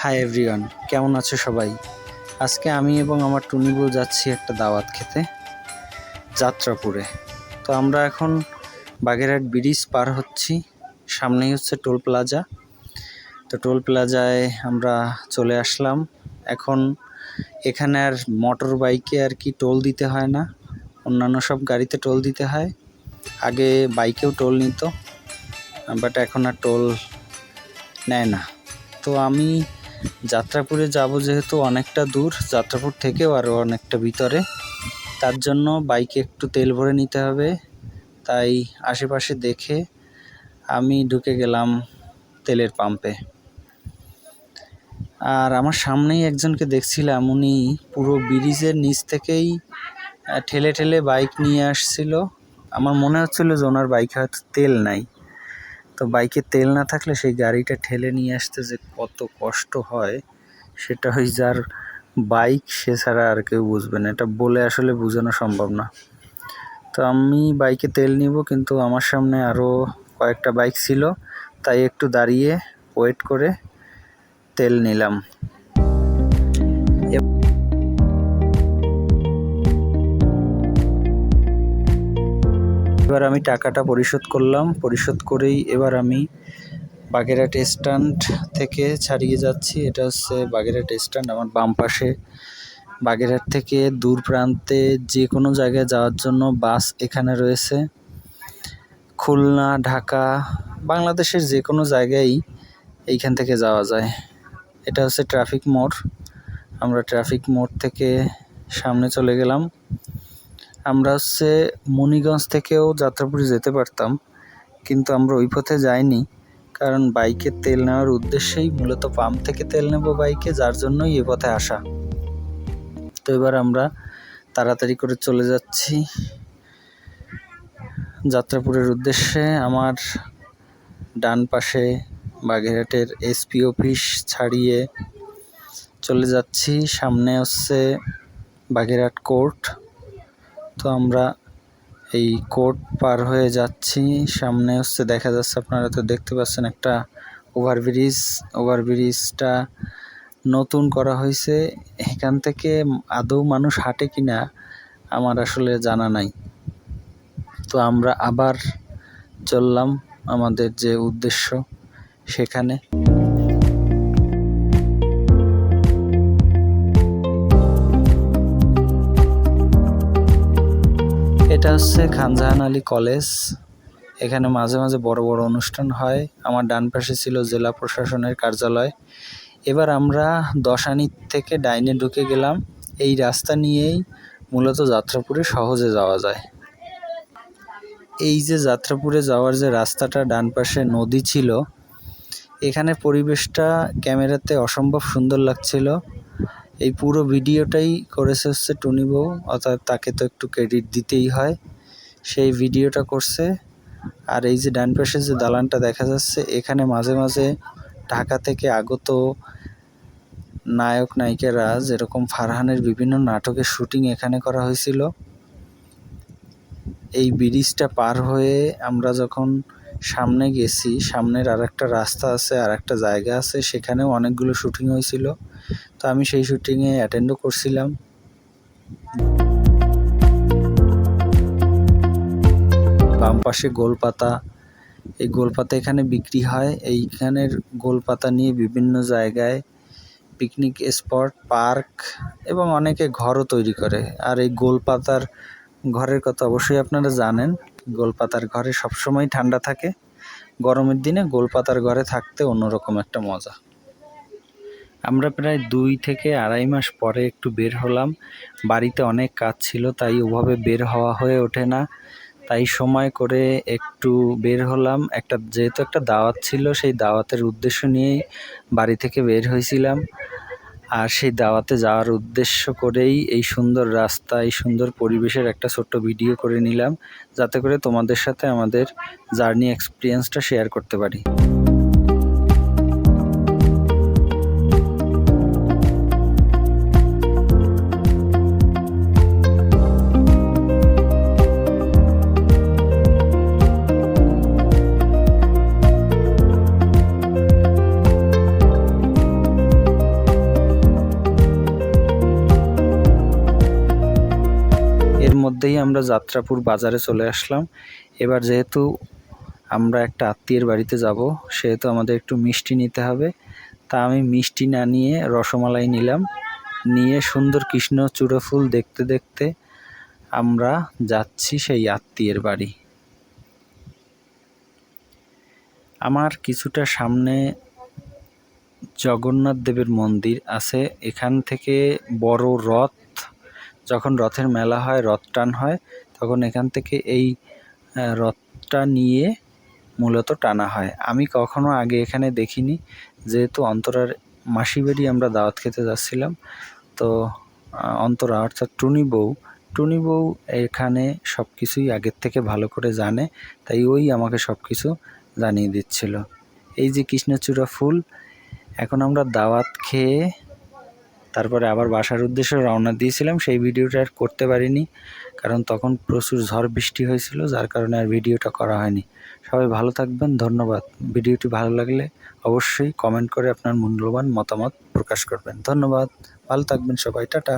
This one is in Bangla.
হাই এভরিওয়ান, কেমন আছো সবাই? আজকে আমি এবং আমার টুনি বউ যাচ্ছি একটা দাওয়াত খেতে যাত্রাপুরে। তো আমরা এখন বাগেরহাট ব্রিজ পার হচ্ছি, সামনেই হচ্ছে টোল প্লাজা। তো টোল প্লাজায় আমরা চলে আসলাম। এখন এখানে আর মোটর বাইকে আর কি টোল দিতে হয় না, অন্যান্য সব গাড়িতে টোল দিতে হয়। আগে বাইকেও টোল নিত, বাট এখন আর টোল নেয় না। তো আমি যাত্রাপুরে যাব, যেহেতু অনেকটা দূর, যাত্রাপুর থেকেও আরও অনেকটা ভিতরে, তার জন্য বাইকে একটু তেল ভরে নিতে হবে। তাই আশেপাশে দেখে আমি ঢুকে গেলাম তেলের পাম্পে। আর আমার সামনেই একজনকে দেখছিলাম, উনি পুরো ব্রিজের নিচ থেকেই ঠেলে ঠেলে বাইক নিয়ে আসছিল। আমার মনে হচ্ছিল যে ওনার বাইকে হয়তো তেল নাই। তো বাইকে তেল না থাকলে সেই গাড়িটা ঠেলে নিয়ে আসতে যে কত কষ্ট হয়, সেটা ওই যার বাইক সে ছাড়া আর কেউ বুঝবে না। এটা বলে আসলে বোঝানো সম্ভব না। তো আমি বাইকে তেল নিব, কিন্তু আমার সামনে আরও কয়েকটা বাইক ছিল, তাই একটু দাঁড়িয়ে ওয়েট করে তেল নিলাম। এবার আমি টাকাটা পরিশোধ করলাম, পরিশোধ করেই এবার আমি বাগেরহাট স্ট্যান্ড থেকে ছাড়িয়ে যাচ্ছি। এটা হচ্ছে বাগেরহাট স্ট্যান্ড। আমার বাম পাশে বাগেরহাট থেকে দূর প্রান্তে যে কোনো জায়গায় যাওয়ার জন্য বাস এখানে রয়েছে। খুলনা, ঢাকা, বাংলাদেশের যে কোনো জায়গায় এইখান থেকে যাওয়া যায়। এটা হচ্ছে ট্রাফিক মোড়। আমরা ট্রাফিক মোড় থেকে সামনে চলে গেলাম। আমরা হচ্ছে মুনিগঞ্জ থেকেও যাত্রাপুরে যেতে পারতাম, কিন্তু আমরা ওই পথে যাইনি, কারণ বাইকে তেল নেওয়ার উদ্দেশ্যেই মূলত পাম্প থেকে তেল নেব বাইকে, যার জন্যই এ পথে আসা। তো এবার আমরা তাড়াতাড়ি করে চলে যাচ্ছি যাত্রাপুরের উদ্দেশ্যে। আমার ডান পাশে বাগেরহাটের এসপি অফিস ছাড়িয়ে চলে যাচ্ছি, সামনে হচ্ছে বাগেরহাট কোর্ট। তো আমরা এই কোর্ট পার হয়ে যাচ্ছি। সামনে হচ্ছে দেখা যাচ্ছে, আপনারা তো দেখতে পাচ্ছেন, একটা ওভারব্রিজ। ওভারব্রিজটা নতুন করা হয়েছে। এখান থেকে আদৌ মানুষ হাঁটে কিনা আমার আসলে জানা নাই। তো আমরা আবার চললাম আমাদের যে উদ্দেশ্য সেখানে। এটা হচ্ছে খানজাহান আলী কলেজ। এখানে মাঝে মাঝে বড় বড় অনুষ্ঠান হয়। আমার ডান পাশে ছিল জেলা প্রশাসনের কার্যালয়। এবার আমরা দশানি থেকে ডাইনে ঢুকে গেলাম। এই রাস্তা নিয়েই মূলত যাত্রাপুরে সহজে যাওয়া যায়। এই যে যাত্রাপুরে যাওয়ার যে রাস্তাটা, ডান পাশে নদী ছিল। এখানে পরিবেশটা ক্যামেরাতে অসম্ভব সুন্দর লাগছিল। এই পুরো ভিডিওটাই করেছে হচ্ছে টুনি বউ, অর্থাৎ তাকে তো একটু ক্রেডিট দিতেই হয়, সেই ভিডিওটা করছে। আর এই যে ডান পাশে যে দালানটা দেখা যাচ্ছে, এখানে মাঝে মাঝে ঢাকা থেকে আগত নায়ক নায়িকারা, যেরকম ফারহানের বিভিন্ন নাটকের শুটিং এখানে করা হয়েছিল। এই ব্রিজটা পার হয়ে আমরা যখন সামনে গেছি, সামনের আর একটা রাস্তা আছে, আর একটা জায়গা আছে, সেখানেও অনেকগুলো শুটিং হয়েছিল। তো আমি সেই শুটিংয়ে অ্যাটেন্ডও করছিলাম। বাম পাশে গোলপাতা। এই গোলপাতা এখানে বিক্রি হয়। এইখানের গোলপাতা নিয়ে বিভিন্ন জায়গায় পিকনিক স্পট, পার্ক এবং অনেকে ঘরও তৈরি করে। আর এই গোলপাতার ঘরের কথা অবশ্যই আপনারা জানেন। গোলপাতার ঘরে সবসময় ঠান্ডা থাকে। গরমের দিনে গোলপাতার ঘরে থাকতে অন্যরকম একটা মজা। আমরা প্রায় 2 থেকে আড়াই মাস পরে একটু বের হলাম। বাড়িতে অনেক কাজ ছিল, তাই ওভাবে বের হওয়া হয়ে ওঠে না। তাই সময় করে একটু বের হলাম। যেহেতু একটা দাওয়াত ছিল, সেই দাওয়াতের উদ্দেশ্য নিয়েই বাড়ি থেকে বের হয়েছিলাম। আর সেই দাওয়াতে যাওয়ার উদ্দেশ্য করেই এই সুন্দর রাস্তা, এই সুন্দর পরিবেশের একটা ছোট্ট ভিডিও করে নিলাম, যাতে করে তোমাদের সাথে আমাদের জার্নি এক্সপিরিয়েন্সটা শেয়ার করতে পারি। মধ্যেই আমরা যাত্রাপুর বাজারে চলে আসলাম। এবার যেহেতু আমরা একটা আত্মীয়ের বাড়িতে যাব, সেহেতু আমাদের একটু মিষ্টি নিতে হবে। তা আমি মিষ্টি না নিয়ে রসমালাই নিলাম। নিয়ে সুন্দর কৃষ্ণচূড়া ফুল দেখতে দেখতে আমরা যাচ্ছি সেই আত্মীয়ের বাড়ি। আমার কিছুটা সামনে জগন্নাথ দেবের মন্দির আছে। এখান থেকে বড় রথ, যখন রথের মেলা হয়, রথ টান হয়, তখন এখান থেকে এই রথটা নিয়ে মূলত টানা হয়। আমি কখনো আগে এখানে দেখিনি, যেহেতু অন্তরার মাসি বাড়ি আমরা দাওয়াত খেতে যাচ্ছিলাম। তো অন্তরা অর্থাৎ টুনি বউ এখানে সব কিছুই আগের থেকে ভালো করে জানে, তাই ওই আমাকে সব কিছু জানিয়ে দিচ্ছিল। এই যে কৃষ্ণচূড়া ফুল, এখন আমরা দাওয়াত খেয়ে তারপরে আবার বাসার উদ্দেশ্যে রওনা দিয়েছিলাম। সেই ভিডিওটা আর করতে পারিনি, কারণ তখন প্রচুর ঝড় বৃষ্টি হয়েছিল, যার কারণে আর ভিডিওটা করা হয়নি। সবাই ভালো থাকবেন, ধন্যবাদ। ভিডিওটি ভালো লাগলে অবশ্যই কমেন্ট করে আপনার মূল্যবান মতামত প্রকাশ করবেন। ধন্যবাদ, ভালো থাকবেন সবাই, টাটা।